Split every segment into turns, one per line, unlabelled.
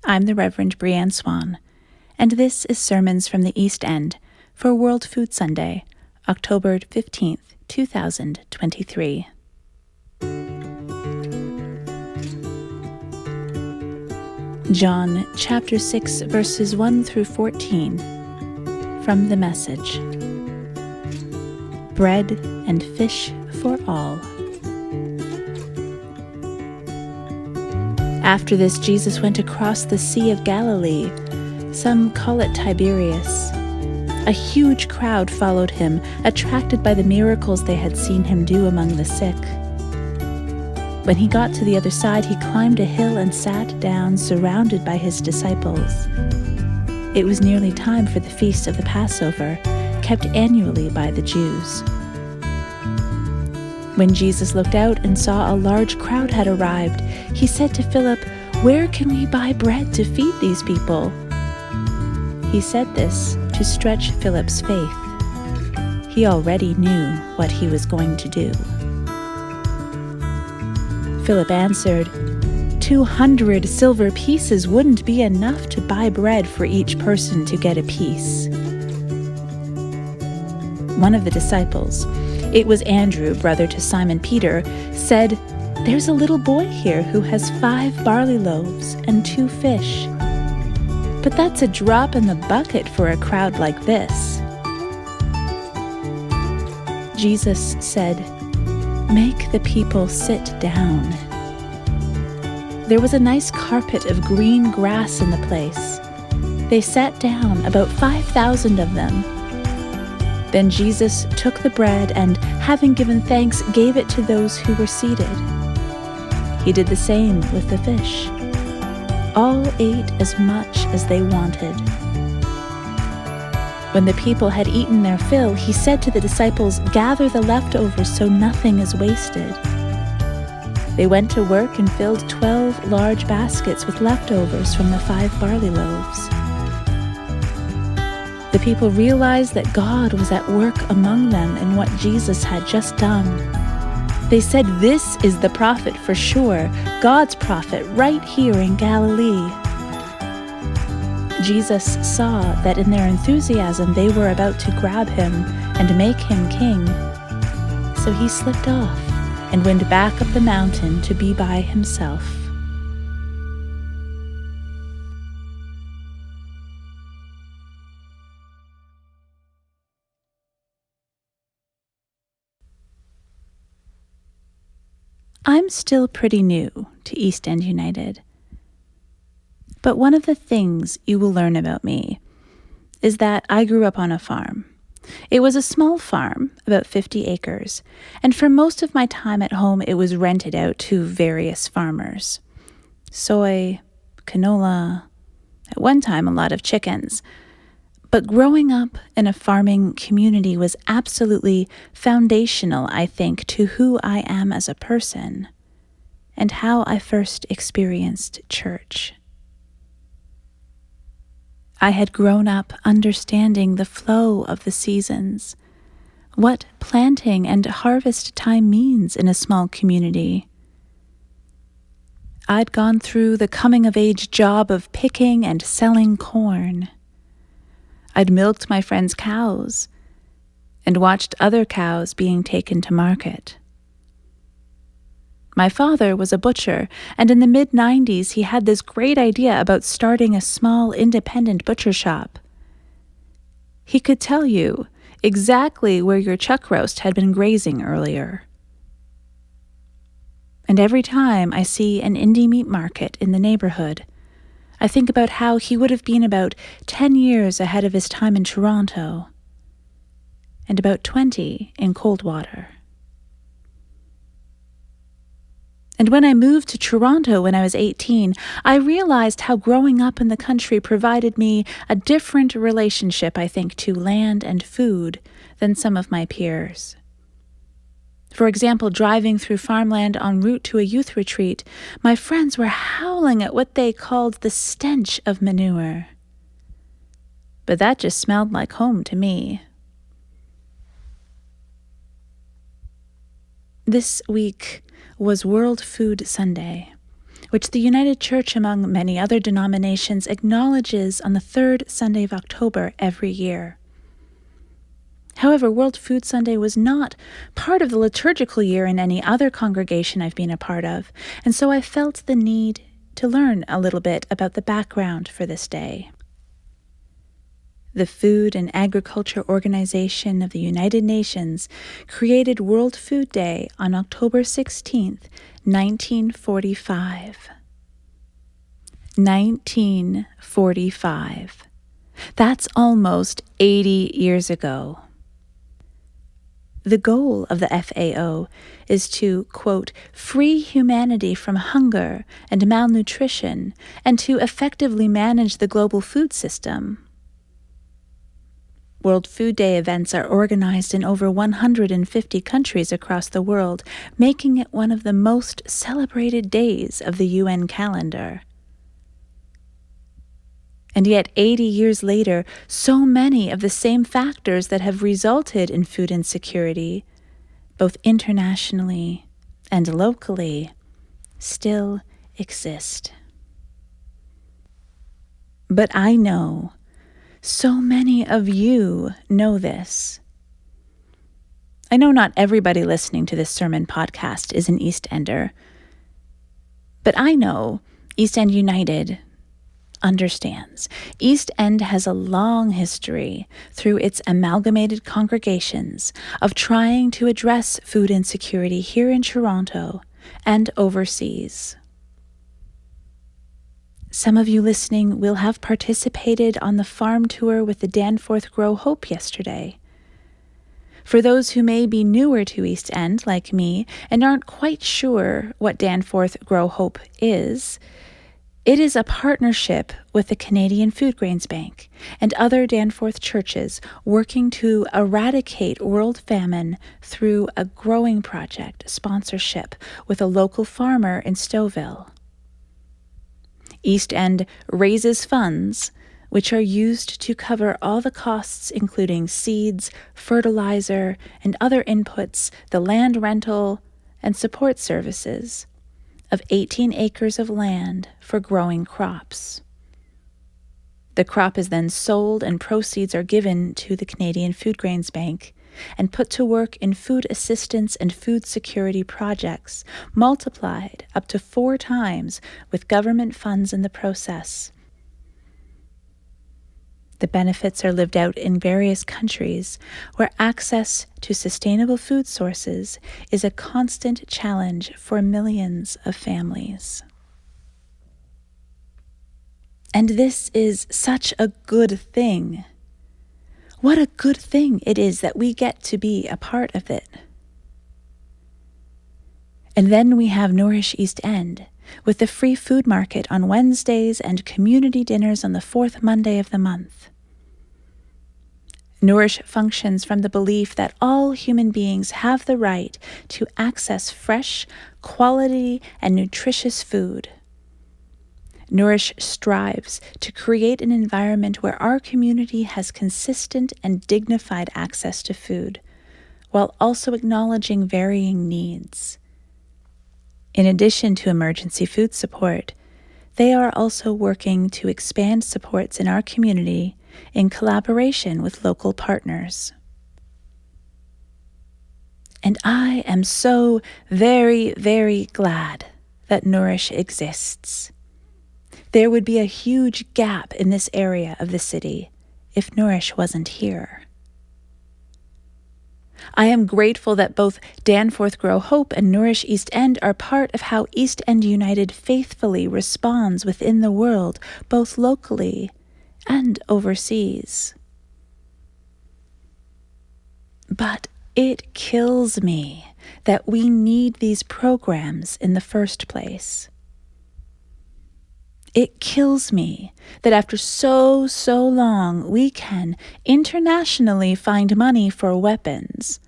I'm the Reverend Bri-anne Swan, and this is Sermons from the East End for World Food Sunday, October 15th, 2023. John chapter 6, verses 1 through 14, from the Message. Bread and fish for all. After this, Jesus went across the Sea of Galilee. Some call it Tiberias. A huge crowd followed him, attracted by the miracles they had seen him do among the sick. When he got to the other side, he climbed a hill and sat down, surrounded by his disciples. It was nearly time for the feast of the Passover, kept annually by the Jews. When Jesus looked out and saw a large crowd had arrived, he said to Philip, "Where can we buy bread to feed these people?" He said this to stretch Philip's faith. He already knew what he was going to do. Philip answered, 200 silver pieces wouldn't be enough to buy bread for each person to get a piece. One of the disciples, it was Andrew, brother to Simon Peter, said, "There's a little boy here who has 5 barley loaves and 2 fish. But that's a drop in the bucket for a crowd like this." Jesus said, "Make the people sit down." There was a nice carpet of green grass in the place. They sat down, about 5,000 of them. Then Jesus took the bread and, having given thanks, gave it to those who were seated. He did the same with the fish. All ate as much as they wanted. When the people had eaten their fill, he said to the disciples, "Gather the leftovers so nothing is wasted." They went to work and filled 12 large baskets with leftovers from the 5 barley loaves. The people realized that God was at work among them in what Jesus had just done. They said, "This is the prophet for sure, God's prophet right here in Galilee." Jesus saw that in their enthusiasm they were about to grab him and make him king. So he slipped off and went back up the mountain to be by himself. I'm still pretty new to East End United. But one of the things you will learn about me is that I grew up on a farm. It was a small farm, about 50 acres, and for most of my time at home it was rented out to various farmers. Soy, canola, at one time a lot of chickens. But growing up in a farming community was absolutely foundational, I think, to who I am as a person and how I first experienced church. I had grown up understanding the flow of the seasons, what planting and harvest time means in a small community. I'd gone through the coming-of-age job of picking and selling corn. I'd milked my friends' cows and watched other cows being taken to market. My father was a butcher, and in the mid-90s he had this great idea about starting a small independent butcher shop. He could tell you exactly where your chuck roast had been grazing earlier. And every time I see an indie meat market in the neighborhood, I think about how he would have been about 10 years ahead of his time in Toronto, and about 20 in Coldwater. And when I moved to Toronto when I was 18, I realized how growing up in the country provided me a different relationship, I think, to land and food than some of my peers. For example, driving through farmland en route to a youth retreat, my friends were howling at what they called the stench of manure. But that just smelled like home to me. This week was World Food Sunday, which the United Church, among many other denominations, acknowledges on the third Sunday of October every year. However, World Food Sunday was not part of the liturgical year in any other congregation I've been a part of, and so I felt the need to learn a little bit about the background for this day. The Food and Agriculture Organization of the United Nations created World Food Day on October 16th, 1945. 1945. That's almost 80 years ago. The goal of the FAO is to, quote, free humanity from hunger and malnutrition and to effectively manage the global food system. World Food Day events are organized in over 150 countries across the world, making it one of the most celebrated days of the UN calendar. And yet 80 years later, so many of the same factors that have resulted in food insecurity, both internationally and locally, still exist. But I know so many of you know this. I know not everybody listening to this sermon podcast is an East Ender, but I know East End United understands. East End has a long history through its amalgamated congregations of trying to address food insecurity here in Toronto and overseas. Some of you listening will have participated on the farm tour with the Danforth Grow Hope yesterday. For those who may be newer to East End, like me, and aren't quite sure what Danforth Grow Hope is, it is a partnership with the Canadian Food Grains Bank and other Danforth churches working to eradicate world famine through a growing project sponsorship with a local farmer in Stouffville. East End raises funds which are used to cover all the costs, including seeds, fertilizer, and other inputs, the land rental, and support services of 18 acres of land for growing crops. The crop is then sold and proceeds are given to the Canadian Food Grains Bank and put to work in food assistance and food security projects, multiplied up to 4 times with government funds in the process. The benefits are lived out in various countries where access to sustainable food sources is a constant challenge for millions of families. And this is such a good thing. What a good thing it is that we get to be a part of it. And then we have Nourish East End, with the free food market on Wednesdays and community dinners on the 4th Monday of the month. Nourish functions from the belief that all human beings have the right to access fresh, quality, and nutritious food. Nourish strives to create an environment where our community has consistent and dignified access to food, while also acknowledging varying needs. In addition to emergency food support, they are also working to expand supports in our community in collaboration with local partners. And I am so very, very glad that Nourish exists. There would be a huge gap in this area of the city if Nourish wasn't here. I am grateful that both Danforth Grow Hope and Nourish East End are part of how East End United faithfully responds within the world, both locally and overseas. But it kills me that we need these programs in the first place. It kills me that after so long we can internationally find money for weapons,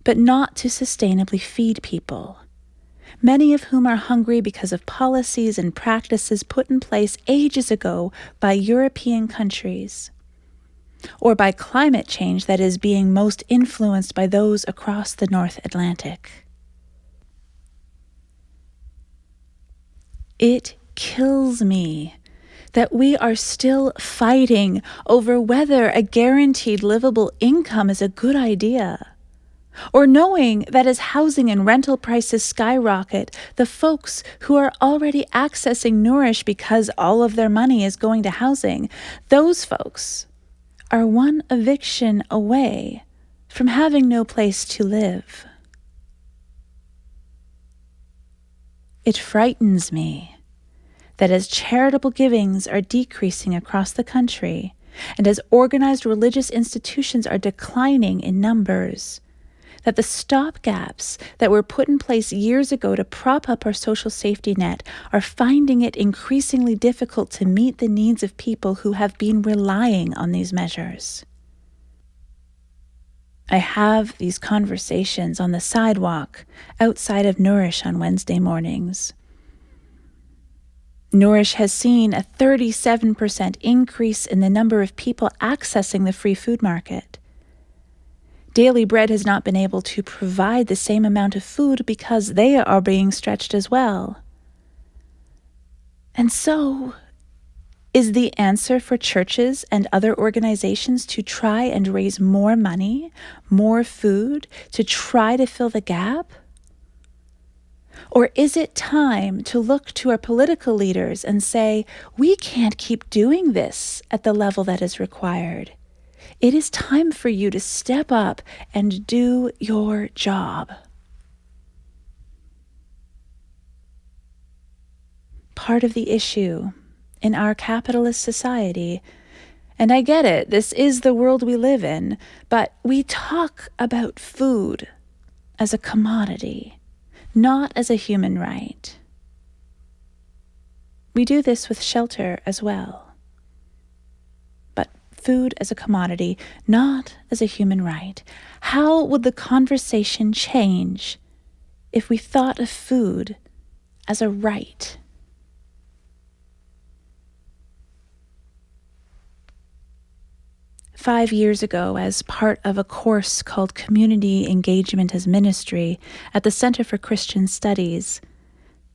but not to sustainably feed people, many of whom are hungry because of policies and practices put in place ages ago by European countries, or by climate change that is being most influenced by those across the North Atlantic. It kills me that we are still fighting over whether a guaranteed livable income is a good idea, or knowing that as housing and rental prices skyrocket, the folks who are already accessing Nourish because all of their money is going to housing, those folks are one eviction away from having no place to live. It frightens me that as charitable givings are decreasing across the country, and as organized religious institutions are declining in numbers, that the stopgaps that were put in place years ago to prop up our social safety net are finding it increasingly difficult to meet the needs of people who have been relying on these measures. I have these conversations on the sidewalk outside of Nourish on Wednesday mornings. Nourish has seen a 37% increase in the number of people accessing the free food market. Daily Bread has not been able to provide the same amount of food because they are being stretched as well. And so, is the answer for churches and other organizations to try and raise more money, more food, to try to fill the gap? Or is it time to look to our political leaders and say, we can't keep doing this at the level that is required? It is time for you to step up and do your job. Part of the issue in our capitalist society, and I get it, this is the world we live in, but we talk about food as a commodity, not as a human right. We do this with shelter as well. Food as a commodity, not as a human right. How would the conversation change if we thought of food as a right? Five years ago, as part of a course called Community Engagement as Ministry at the Center for Christian Studies,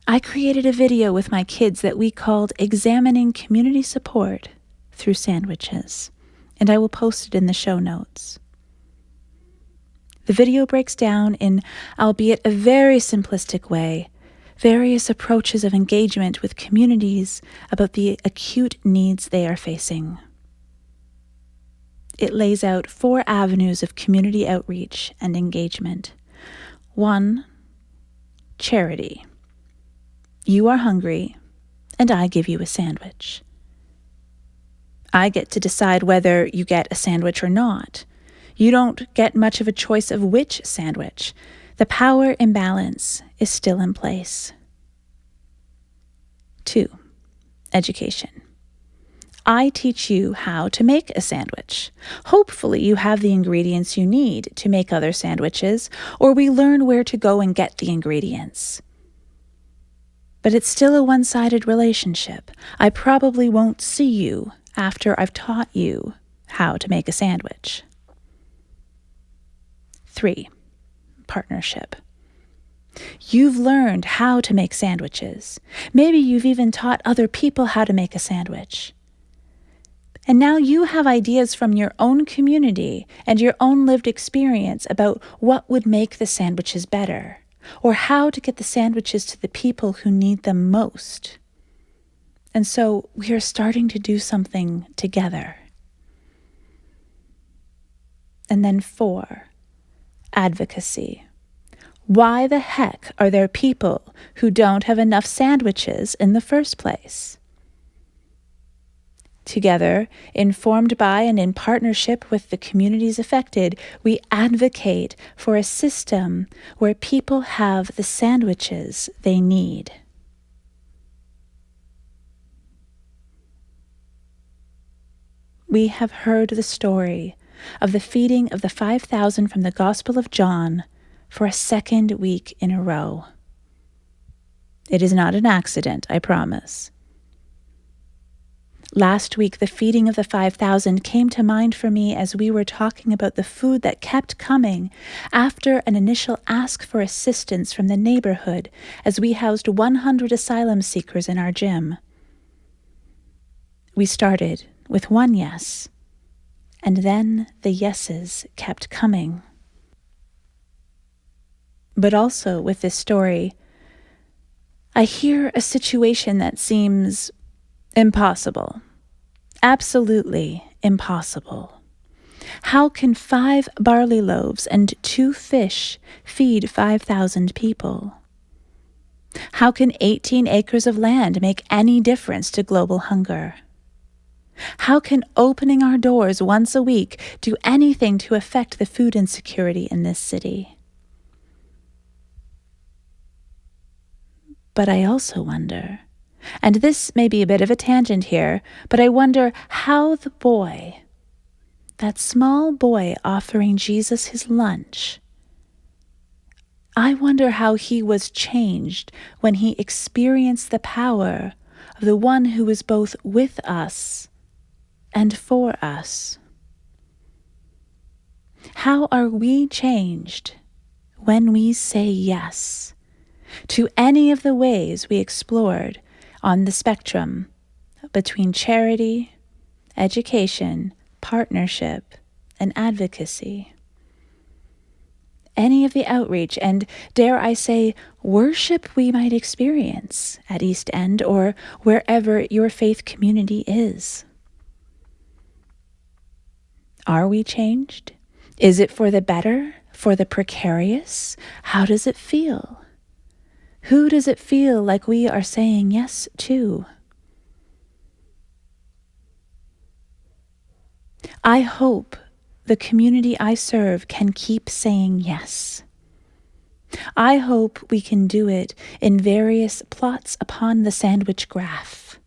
I created a video with my kids that we called Examining Community Support Through Sandwiches, and I will post it in the show notes. The video breaks down in, albeit a very simplistic way, various approaches of engagement with communities about the acute needs they are facing. It lays out 4 avenues of community outreach and engagement. 1, charity. You are hungry, and I give you a sandwich. I get to decide whether you get a sandwich or not. You don't get much of a choice of which sandwich. The power imbalance is still in place. 2, education. I teach you how to make a sandwich. Hopefully you have the ingredients you need to make other sandwiches, or we learn where to go and get the ingredients. But it's still a one-sided relationship. I probably won't see you after I've taught you how to make a sandwich. 3, partnership. You've learned how to make sandwiches. Maybe you've even taught other people how to make a sandwich. And now you have ideas from your own community and your own lived experience about what would make the sandwiches better, or how to get the sandwiches to the people who need them most. And so we are starting to do something together. And then 4, advocacy. Why the heck are there people who don't have enough sandwiches in the first place? Together, informed by and in partnership with the communities affected, we advocate for a system where people have the sandwiches they need. We have heard the story of the feeding of the 5,000 from the Gospel of John for a second week in a row. It is not an accident, I promise. Last week, the feeding of the 5,000 came to mind for me as we were talking about the food that kept coming after an initial ask for assistance from the neighborhood as we housed 100 asylum seekers in our gym. We started with one yes, and then the yeses kept coming. But also with this story, I hear a situation that seems impossible. Absolutely impossible. How can 5 barley loaves and 2 fish feed 5,000 people? How can 18 acres of land make any difference to global hunger? How can opening our doors once a week do anything to affect the food insecurity in this city? But I also wonder, and this may be a bit of a tangent here, but I wonder how the boy, that small boy offering Jesus his lunch, I wonder how he was changed when he experienced the power of the one who is both with us and for us. How are we changed when we say yes to any of the ways we explored on the spectrum between charity, education, partnership, and advocacy? Any of the outreach and, dare I say, worship we might experience at East End or wherever your faith community is. Are we changed? Is it for the better? For the precarious? How does it feel? Who does it feel like we are saying yes to? I hope the community I serve can keep saying yes. I hope we can do it in various plots upon the sandwich graph.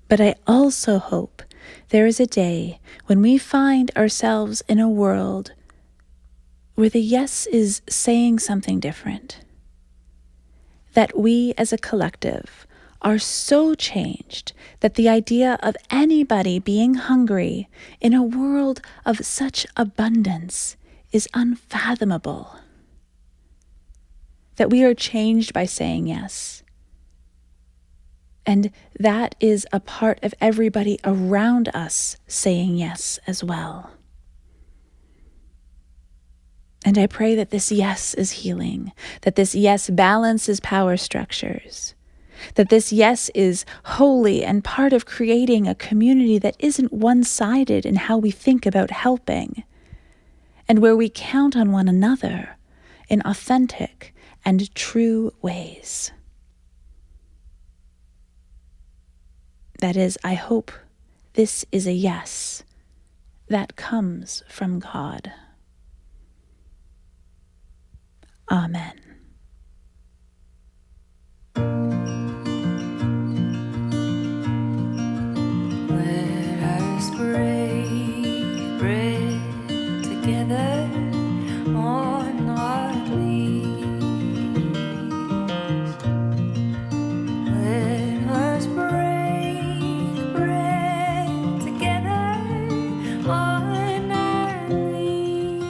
But I also hope there is a day when we find ourselves in a world where the yes is saying something different. That we as a collective are so changed that the idea of anybody being hungry in a world of such abundance is unfathomable. That we are changed by saying yes. And that is a part of everybody around us saying yes as well. And I pray that this yes is healing, that this yes balances power structures, that this yes is holy and part of creating a community that isn't one-sided in how we think about helping, and where we count on one another in authentic and true ways. That is, I hope this is a yes that comes from God. Amen.
Let us break bread together on our knees. Let us break bread together on our knees.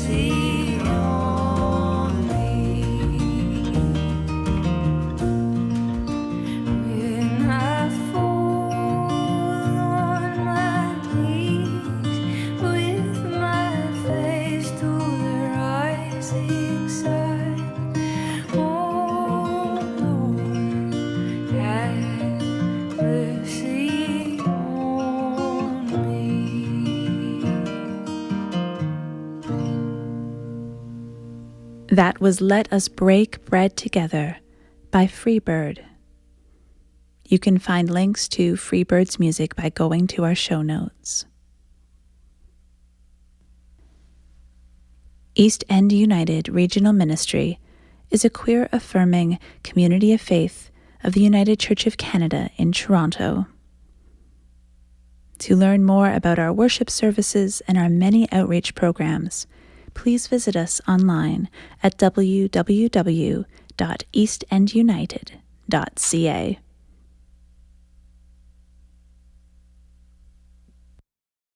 mercy on me. When I fall on my knees with my face to the rising sun, oh Lord, have mercy on me.
That was Let Us Break Bread Together by Freebird. You can find links to Freebird's music by going to our show notes. End United Regional Ministry is a queer affirming community of faith of the United Church of Canada in Toronto. To learn more about our worship services and our many outreach programs, please visit us online at www.eastendunited.ca.